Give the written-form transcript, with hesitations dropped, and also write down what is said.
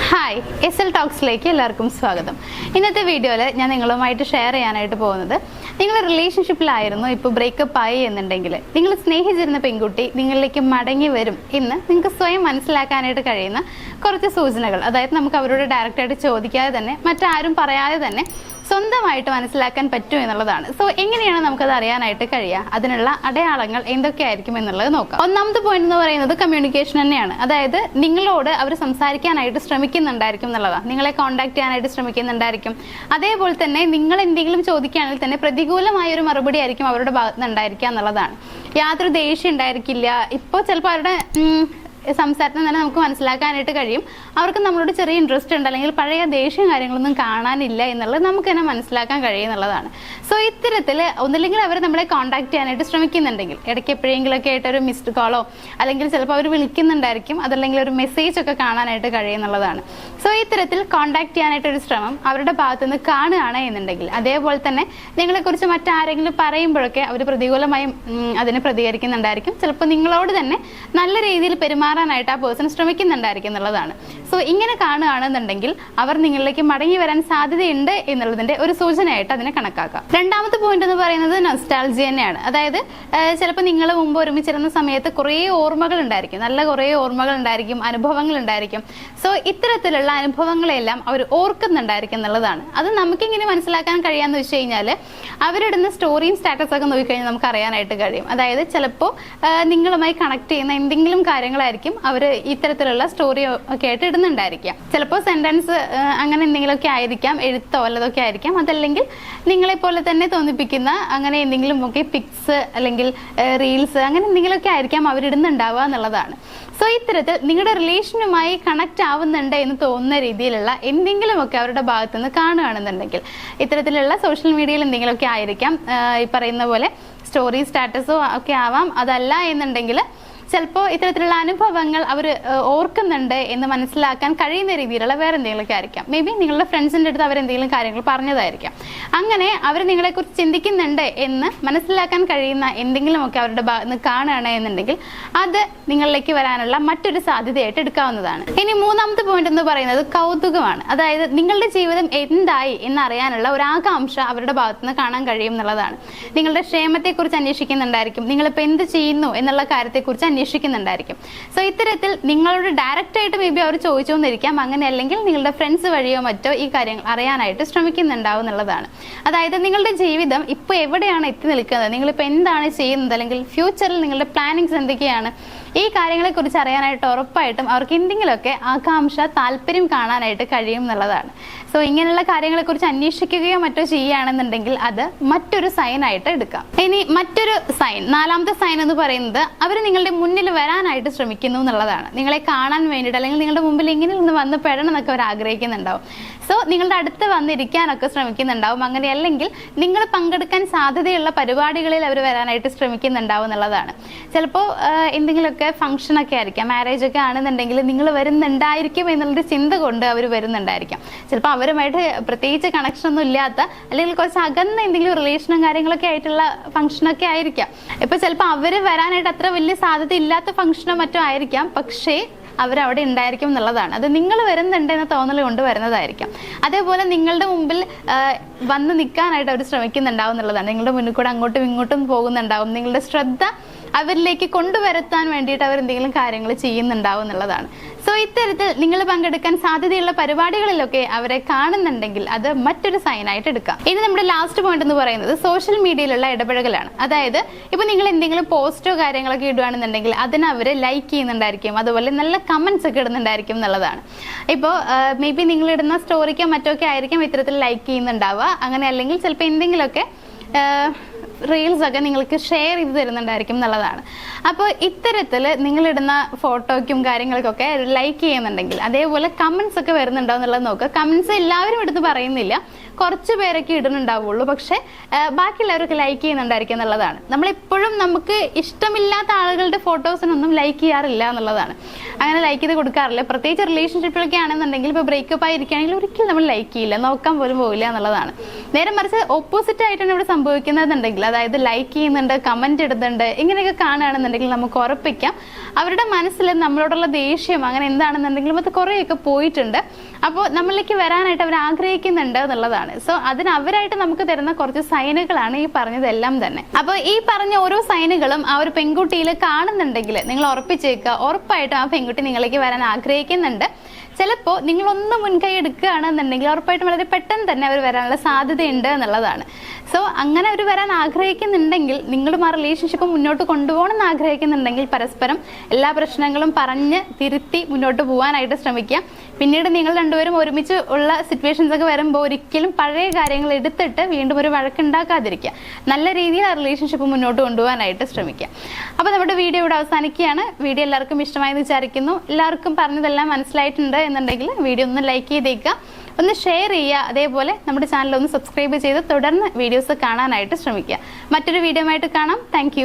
Hi, SL ടോക്സിലേക്ക് എല്ലാവർക്കും സ്വാഗതം. ഇന്നത്തെ വീഡിയോയിൽ ഞാൻ നിങ്ങളുമായിട്ട് ഷെയർ ചെയ്യാനായിട്ട് പോകുന്നത്, നിങ്ങൾ റിലേഷൻഷിപ്പിലായിരുന്നു, ഇപ്പോൾ ബ്രേക്കപ്പ് ആയി എന്നുണ്ടെങ്കിൽ നിങ്ങൾ സ്നേഹിച്ചിരുന്ന പെൺകുട്ടി നിങ്ങളിലേക്ക് മടങ്ങി വരും എന്ന് നിങ്ങൾക്ക് സ്വയം മനസ്സിലാക്കാനായിട്ട് കഴിയുന്ന കുറച്ച് സൂചനകൾ. അതായത് നമുക്ക് അവരോട് ഡയറക്റ്റായിട്ട് ചോദിക്കാതെ തന്നെ, മറ്റാരും പറയാതെ തന്നെ സ്വന്തമായിട്ട് മനസ്സിലാക്കാൻ പറ്റും എന്നുള്ളതാണ്. സോ എങ്ങനെയാണ് നമുക്കത് അറിയാനായിട്ട് കഴിയുക? അതിനുള്ള അടയാളങ്ങൾ എന്തൊക്കെയായിരിക്കും എന്നുള്ളത് നോക്കാം. ഒന്നാമത്തെ പോയിന്റ് എന്ന് പറയുന്നത് കമ്മ്യൂണിക്കേഷൻ തന്നെയാണ്. അതായത് നിങ്ങളോട് അവർ സംസാരിക്കാനായിട്ട് ശ്രമിക്കുന്നുണ്ടായിരിക്കും എന്നുള്ളതാണ്. നിങ്ങളെ കോൺടാക്ട് ചെയ്യാനായിട്ട് ശ്രമിക്കുന്നുണ്ടായിരിക്കും. അതേപോലെ തന്നെ നിങ്ങൾ എന്തെങ്കിലും ചോദിക്കുകയാണെങ്കിൽ തന്നെ പ്രതികൂലമായ ഒരു മറുപടി ആയിരിക്കും അവരുടെ ഭാഗത്ത് നിന്ന് ഉണ്ടായിരിക്കുക എന്നുള്ളതാണ്. യാതൊരു ദേഷ്യം ഉണ്ടായിരിക്കില്ല. ഇപ്പോൾ ചിലപ്പോൾ അവരുടെ സംസാരത്തിൽ തന്നെ നമുക്ക് മനസ്സിലാക്കാനായിട്ട് കഴിയും അവർക്ക് നമ്മളോട് ചെറിയ ഇൻട്രസ്റ്റ് ഉണ്ട്, അല്ലെങ്കിൽ പഴയ ദേഷ്യം കാര്യങ്ങളൊന്നും കാണാനില്ല എന്നുള്ളത് നമുക്ക് തന്നെ മനസ്സിലാക്കാൻ കഴിയുന്നുള്ളതാണ്. സോ ഇത്തരത്തിൽ ഒന്നില്ലെങ്കിൽ അവർ നമ്മളെ കോൺടാക്ട് ചെയ്യാനായിട്ട് ശ്രമിക്കുന്നുണ്ടെങ്കിൽ, ഇടയ്ക്ക് എപ്പോഴെങ്കിലൊക്കെ ആയിട്ട് ഒരു മിസ്ഡ് കോളോ അല്ലെങ്കിൽ ചിലപ്പോൾ അവർ വിളിക്കുന്നുണ്ടായിരിക്കും, അതല്ലെങ്കിൽ ഒരു മെസ്സേജ് ഒക്കെ കാണാനായിട്ട് കഴിയുന്നുള്ളതാണ്. സോ ഇത്തരത്തിൽ കോൺടാക്ട് ചെയ്യാനായിട്ട് ഒരു ശ്രമം അവരുടെ ഭാഗത്തുനിന്ന് കാണുകയാണ് എന്നുണ്ടെങ്കിൽ, അതേപോലെ തന്നെ നിങ്ങളെക്കുറിച്ച് മറ്റാരെങ്കിലും പറയുമ്പോഴൊക്കെ അവർ പ്രതികൂലമായും അതിന് പ്രതികരിക്കുന്നുണ്ടായിരിക്കും. ചിലപ്പോൾ നിങ്ങളോട് തന്നെ നല്ല രീതിയിൽ പെരുമാറാനായിട്ട് ആ പേഴ്സൺ ശ്രമിക്കുന്നുണ്ടായിരിക്കും എന്നുള്ളതാണ്. സോ ഇങ്ങനെ കാണുകയാണെന്നുണ്ടെങ്കിൽ അവർ നിങ്ങളിലേക്ക് മടങ്ങി വരാൻ സാധ്യതയുണ്ട് എന്നുള്ളതിന്റെ ഒരു സൂചനയായിട്ട് അതിനെ കണക്കാക്കാം. രണ്ടാമത്തെ പോയിന്റ് എന്ന് പറയുന്നത് നൊസ്റ്റാൾജി തന്നെയാണ്. അതായത് ചിലപ്പോൾ നിങ്ങൾ മുമ്പ് ഒരുമിച്ചിരുന്ന സമയത്ത് കുറേ ഓർമ്മകൾ ഉണ്ടായിരിക്കും, നല്ല കുറേ ഓർമ്മകൾ ഉണ്ടായിരിക്കും, അനുഭവങ്ങൾ ഉണ്ടായിരിക്കും. സോ ഇത്തരത്തിലുള്ള അനുഭവങ്ങളെല്ലാം അവർ ഓർക്കുന്നുണ്ടായിരിക്കും എന്നുള്ളതാണ്. അത് നമുക്കിങ്ങനെ മനസ്സിലാക്കാൻ കഴിയാന്ന് വെച്ച് കഴിഞ്ഞാൽ അവരിടുന്ന സ്റ്റോറിയും സ്റ്റാറ്റസ് ഒക്കെ നോക്കിക്കഴിഞ്ഞാൽ നമുക്ക് അറിയാനായിട്ട് കഴിയും. അതായത് ചിലപ്പോൾ നിങ്ങളുമായി കണക്ട് ചെയ്യുന്ന എന്തെങ്കിലും കാര്യങ്ങളായിരിക്കും അവർ ഇത്തരത്തിലുള്ള സ്റ്റോറി ഒക്കെ ആയിട്ട് ഇടുന്നുണ്ടായിരിക്കാം. ചിലപ്പോൾ സെന്റൻസ് അങ്ങനെ എന്തെങ്കിലുമൊക്കെ ആയിരിക്കാം, എഴുത്തോ വല്ലതൊക്കെ ആയിരിക്കാം. അതല്ലെങ്കിൽ നിങ്ങളെ പോലെ തന്നെ തോന്നിപ്പിക്കുന്ന അങ്ങനെ എന്തെങ്കിലും ഒക്കെ പിക്സ് അല്ലെങ്കിൽ റീൽസ് അങ്ങനെ എന്തെങ്കിലുമൊക്കെ ആയിരിക്കാം അവരിടുന്നുണ്ടാവുക എന്നുള്ളതാണ്. സോ ഇത്തരത്തിൽ നിങ്ങളുടെ റിലേഷനുമായി കണക്ട് ആവുന്നുണ്ട് എന്ന് തോന്നുന്ന രീതിയിലുള്ള എന്തെങ്കിലുമൊക്കെ അവരുടെ ഭാഗത്തു നിന്ന് കാണുകയാണെന്നുണ്ടെങ്കിൽ, ഇത്തരത്തിലുള്ള സോഷ്യൽ മീഡിയയിൽ എന്തെങ്കിലുമൊക്കെ ആയിരിക്കാം, ഈ പറയുന്ന പോലെ സ്റ്റോറി സ്റ്റാറ്റസോ ഒക്കെ ആവാം. അതല്ല എന്നുണ്ടെങ്കിൽ ചിലപ്പോൾ ഇത്തരത്തിലുള്ള അനുഭവങ്ങൾ അവർ ഓർക്കുന്നുണ്ട് എന്ന് മനസ്സിലാക്കാൻ കഴിയുന്ന രീതിയിലുള്ള വേറെ എന്തെങ്കിലുമൊക്കെ ആയിരിക്കാം. മേ ബി നിങ്ങളുടെ ഫ്രണ്ട്സിൻ്റെ അടുത്ത് അവരെന്തെങ്കിലും കാര്യങ്ങൾ പറഞ്ഞതായിരിക്കാം. അങ്ങനെ അവർ നിങ്ങളെക്കുറിച്ച് ചിന്തിക്കുന്നുണ്ട് എന്ന് മനസ്സിലാക്കാൻ കഴിയുന്ന എന്തെങ്കിലുമൊക്കെ അവരുടെ ഭാഗത്ത് നിന്ന് കാണുകയാണ് എന്നുണ്ടെങ്കിൽ അത് നിങ്ങളിലേക്ക് വരാനുള്ള മറ്റൊരു സാധ്യതയായിട്ട് എടുക്കാവുന്നതാണ്. ഇനി മൂന്നാമത്തെ പോയിന്റ് എന്ന് പറയുന്നത് കൗതുകമാണ്. അതായത് നിങ്ങളുടെ ജീവിതം എന്തായി എന്നറിയാനുള്ള ഒരു ആകാംക്ഷ അവരുടെ ഭാഗത്ത് നിന്ന് കാണാൻ കഴിയും എന്നുള്ളതാണ്. നിങ്ങളുടെ ക്ഷേമത്തെക്കുറിച്ച് അന്വേഷിക്കുന്നുണ്ടായിരിക്കും, നിങ്ങളിപ്പോൾ എന്ത് ചെയ്യുന്നു എന്നുള്ള കാര്യത്തെക്കുറിച്ച് അന്വേഷിക്കുന്നുണ്ടായിരിക്കും. സോ ഇത്തരത്തിൽ നിങ്ങളോട് ഡയറക്റ്റ് ആയിട്ട് മേ ബി അവർ ചോദിച്ചുകൊണ്ടിരിക്കാം. അങ്ങനെ അല്ലെങ്കിൽ നിങ്ങളുടെ ഫ്രണ്ട്സ് വഴിയോ മറ്റോ ഈ കാര്യങ്ങൾ അറിയാനായിട്ട് ശ്രമിക്കുന്നുണ്ടാവും എന്നുള്ളതാണ്. അതായത് നിങ്ങളുടെ ജീവിതം ഇപ്പോൾ എവിടെയാണ് എത്തി നിൽക്കുന്നത്, നിങ്ങളിപ്പോൾ എന്താണ് ചെയ്യുന്നത്, അല്ലെങ്കിൽ ഫ്യൂച്ചറിൽ നിങ്ങളുടെ പ്ലാനിങ്സ് എന്തൊക്കെയാണ്, ഈ കാര്യങ്ങളെക്കുറിച്ച് അറിയാനായിട്ട് ഉറപ്പായിട്ടും അവർക്ക് എന്തെങ്കിലുമൊക്കെ ആകാംക്ഷ താല്പര്യം കാണാനായിട്ട് കഴിയും എന്നുള്ളതാണ്. സോ ഇങ്ങനെയുള്ള കാര്യങ്ങളെക്കുറിച്ച് അന്വേഷിക്കുകയോ മറ്റോ ചെയ്യുകയാണെന്നുണ്ടെങ്കിൽ അത് മറ്റൊരു സൈൻ ആയിട്ട് എടുക്കാം. ഇനി മറ്റൊരു സൈൻ, നാലാമത്തെ സൈൻ എന്ന് പറയുന്നത് അവർ നിങ്ങളുടെ മുന്നിൽ വരാനായിട്ട് ശ്രമിക്കുന്നു എന്നുള്ളതാണ്. നിങ്ങളെ കാണാൻ വേണ്ടിയിട്ട്, അല്ലെങ്കിൽ നിങ്ങളുടെ മുമ്പിൽ ഇങ്ങനെ ഒന്ന് വന്ന് പെടണം എന്നൊക്കെ അവർ ആഗ്രഹിക്കുന്നുണ്ടാവും. സോ നിങ്ങളുടെ അടുത്ത് വന്നിരിക്കാനൊക്കെ ശ്രമിക്കുന്നുണ്ടാവും. അങ്ങനെ അല്ലെങ്കിൽ നിങ്ങൾ പങ്കെടുക്കാൻ സാധ്യതയുള്ള പരിപാടികളിൽ അവർ വരാനായിട്ട് ശ്രമിക്കുന്നുണ്ടാവും എന്നുള്ളതാണ്. ചിലപ്പോൾ എന്തെങ്കിലുമൊക്കെ ഫംഗ്ഷനൊക്കെ ആയിരിക്കാം, മാരേജ് ഒക്കെ ആണെന്നുണ്ടെങ്കിൽ നിങ്ങൾ വരുന്നുണ്ടായിരിക്കും എന്നുള്ളൊരു ചിന്ത കൊണ്ട് അവർ വരുന്നുണ്ടായിരിക്കാം. ചിലപ്പോൾ അവരുമായിട്ട് പ്രത്യേകിച്ച് കണക്ഷൻ ഒന്നും ഇല്ലാത്ത, അല്ലെങ്കിൽ കുറച്ച് അകന്ന എന്തെങ്കിലും റിലേഷനും കാര്യങ്ങളൊക്കെ ആയിട്ടുള്ള ഫംഗ്ഷനൊക്കെ ആയിരിക്കാം. ഇപ്പൊ ചിലപ്പോൾ അവര് വരാനായിട്ട് അത്ര വലിയ സാധ്യത ഇല്ലാത്ത ഫംഗ്ഷനോ മറ്റോ ആയിരിക്കാം, പക്ഷേ അവരവിടെ ഉണ്ടായിരിക്കും എന്നുള്ളതാണ്. അത് നിങ്ങൾ വരുന്നുണ്ട് എന്ന തോന്നൽ കൊണ്ട് വരുന്നതായിരിക്കാം. അതേപോലെ നിങ്ങളുടെ മുമ്പിൽ വന്ന് നിൽക്കാനായിട്ട് അവർ ശ്രമിക്കുന്നുണ്ടാവും എന്നുള്ളതാണ്. നിങ്ങളുടെ മുന്നിൽ കൂടെ അങ്ങോട്ടും ഇങ്ങോട്ടും പോകുന്നുണ്ടാവും. നിങ്ങളുടെ ശ്രദ്ധ അവരിലേക്ക് കൊണ്ടുവരുത്താൻ വേണ്ടിയിട്ട് അവർ എന്തെങ്കിലും കാര്യങ്ങൾ ചെയ്യുന്നുണ്ടാവും എന്നുള്ളതാണ്. സോ ഇത്തരത്തിൽ നിങ്ങൾ പങ്കെടുക്കാൻ സാധ്യതയുള്ള പരിപാടികളിലൊക്കെ അവരെ കാണുന്നുണ്ടെങ്കിൽ അത് മറ്റൊരു സൈനായിട്ട് എടുക്കാം. ഇനി നമ്മുടെ ലാസ്റ്റ് പോയിന്റ് എന്ന് പറയുന്നത് സോഷ്യൽ മീഡിയയിലുള്ള ഇടപെടലാണ്. അതായത് ഇപ്പോൾ നിങ്ങൾ എന്തെങ്കിലും പോസ്റ്റോ കാര്യങ്ങളൊക്കെ ഇടുകയാണെന്നുണ്ടെങ്കിൽ അതിന് അവർ ലൈക്ക് ചെയ്യുന്നുണ്ടായിരിക്കും, അതുപോലെ നല്ല കമന്റ്സ് ഒക്കെ ഇടുന്നുണ്ടായിരിക്കും എന്നുള്ളതാണ്. ഇപ്പോൾ മേ ബി നിങ്ങൾ ഇടുന്ന സ്റ്റോറിക്കോ മറ്റോ ഒക്കെ ആയിരിക്കും ഇത്തരത്തിൽ ലൈക്ക് ചെയ്യുന്നുണ്ടാവുക. അങ്ങനെ അല്ലെങ്കിൽ ചിലപ്പോൾ എന്തെങ്കിലുമൊക്കെ റീൽസ് ഒക്കെ നിങ്ങൾക്ക് ഷെയർ ചെയ്ത് തരുന്നുണ്ടായിരിക്കും എന്നുള്ളതാണ്. അപ്പോൾ ഇത്തരത്തിൽ നിങ്ങളിടുന്ന ഫോട്ടോയ്ക്കും കാര്യങ്ങൾക്കൊക്കെ ലൈക്ക് ചെയ്യുന്നുണ്ടെങ്കിൽ, അതേപോലെ കമന്റ്സ് ഒക്കെ വരുന്നുണ്ടോ എന്നുള്ളത് നോക്കുക. കമന്റ്സ് എല്ലാവരും എടുത്ത് പറയുന്നില്ല, കുറച്ച് പേരൊക്കെ ഇടുന്നുണ്ടാവുള്ളൂ, പക്ഷെ ബാക്കിയുള്ളവരൊക്കെ ലൈക്ക് ചെയ്യുന്നുണ്ടായിരിക്കും എന്നുള്ളതാണ്. നമ്മളെപ്പോഴും നമുക്ക് ഇഷ്ടമില്ലാത്ത ആളുകളുടെ ഫോട്ടോസിനൊന്നും ലൈക്ക് ചെയ്യാറില്ല എന്നുള്ളതാണ്. അങ്ങനെ ലൈക്ക് ചെയ്ത് കൊടുക്കാറില്ല. പ്രത്യേകിച്ച് റിലേഷൻഷിപ്പിലൊക്കെ ആണെന്നുണ്ടെങ്കിൽ, ഇപ്പോൾ ബ്രേക്കപ്പ് ആയിരിക്കുകയാണെങ്കിൽ ഒരിക്കലും നമ്മൾ ലൈക്ക് ചെയ്യില്ല, നോക്കാൻ പോലും പോകില്ല എന്നുള്ളതാണ്. നേരെ മറിച്ച് ഓപ്പോസിറ്റ് ആയിട്ടാണ് ഇവിടെ സംഭവിക്കുന്നതെന്നുണ്ടെങ്കിൽ അതായത് ലൈക്ക് ചെയ്യുന്നുണ്ട്, കമന്റ് ഇടുന്നുണ്ട്, ഇങ്ങനെയൊക്കെ കാണുകയാണെന്നുണ്ടെങ്കിൽ നമുക്ക് ഉറപ്പിക്കാം അവരുടെ മനസ്സിൽ നമ്മളോടുള്ള ദേഷ്യം അങ്ങനെ എന്താണെന്നുണ്ടെങ്കിലും അത് കുറേയൊക്കെ പോയിട്ടുണ്ട്. അപ്പോൾ നമ്മളിലേക്ക് വരാനായിട്ട് അവർ ആഗ്രഹിക്കുന്നുണ്ട് എന്നുള്ളതാണ്. സോ അതിന് അവരായിട്ട് നമുക്ക് തരുന്ന കുറച്ച് സൈനുകളാണ് ഈ പറഞ്ഞതെല്ലാം തന്നെ. അപ്പോൾ ഈ പറഞ്ഞ ഓരോ സൈനുകളും ആ ഒരു പെൺകുട്ടിയിൽ കാണുന്നുണ്ടെങ്കിൽ നിങ്ങൾ ഉറപ്പിച്ചേക്കുക, ഉറപ്പായിട്ടും ആ പെൺകുട്ടി നിങ്ങളിലേക്ക് വരാൻ ആഗ്രഹിക്കുന്നുണ്ട്. ചിലപ്പോൾ നിങ്ങളൊന്ന് മുൻകൈ എടുക്കുകയാണെന്നുണ്ടെങ്കിൽ ഉറപ്പായിട്ടും വളരെ പെട്ടെന്ന് തന്നെ അവർ വരാനുള്ള സാധ്യതയുണ്ട് എന്നുള്ളതാണ്. സോ അങ്ങനെ അവർ വരാൻ ആഗ്രഹിക്കുന്നുണ്ടെങ്കിൽ, നിങ്ങളും ആ റിലേഷൻഷിപ്പ് മുന്നോട്ട് കൊണ്ടുപോകണം എന്ന് ആഗ്രഹിക്കുന്നുണ്ടെങ്കിൽ പരസ്പരം എല്ലാ പ്രശ്നങ്ങളും പറഞ്ഞ് തിരുത്തി മുന്നോട്ട് പോകാനായിട്ട് ശ്രമിക്കുക. പിന്നീട് നിങ്ങൾ രണ്ടുപേരും ഒരുമിച്ച് ഉള്ള സിറ്റുവേഷൻസ് ഒക്കെ വരുമ്പോൾ ഒരിക്കലും പഴയ കാര്യങ്ങൾ എടുത്തിട്ട് വീണ്ടും ഒരു വഴക്കുണ്ടാക്കാതിരിക്കുക. നല്ല രീതിയിൽ ആ റിലേഷൻഷിപ്പ് മുന്നോട്ട് കൊണ്ടുപോകാനായിട്ട് ശ്രമിക്കുക. അപ്പോൾ നമ്മുടെ വീഡിയോ ഇവിടെ അവസാനിക്കുകയാണ്. വീഡിയോ എല്ലാവർക്കും ഇഷ്ടമായെന്ന് വിചാരിക്കുന്നു. എല്ലാവർക്കും പറഞ്ഞതെല്ലാം മനസ്സിലായിട്ടുണ്ട് എന്നുണ്ടെങ്കിൽ വീഡിയോ ഒന്ന് ലൈക്ക് ചെയ്തേക്കുക, ഒന്ന് ഷെയർ ചെയ്യുക. അതേപോലെ നമ്മുടെ ചാനൽ ഒന്ന് സബ്സ്ക്രൈബ് ചെയ്ത് തുടർന്ന് വീഡിയോസ് കാണാനായിട്ട് ശ്രമിക്കുക. മറ്റൊരു വീഡിയോ ആയിട്ട് കാണാം. താങ്ക്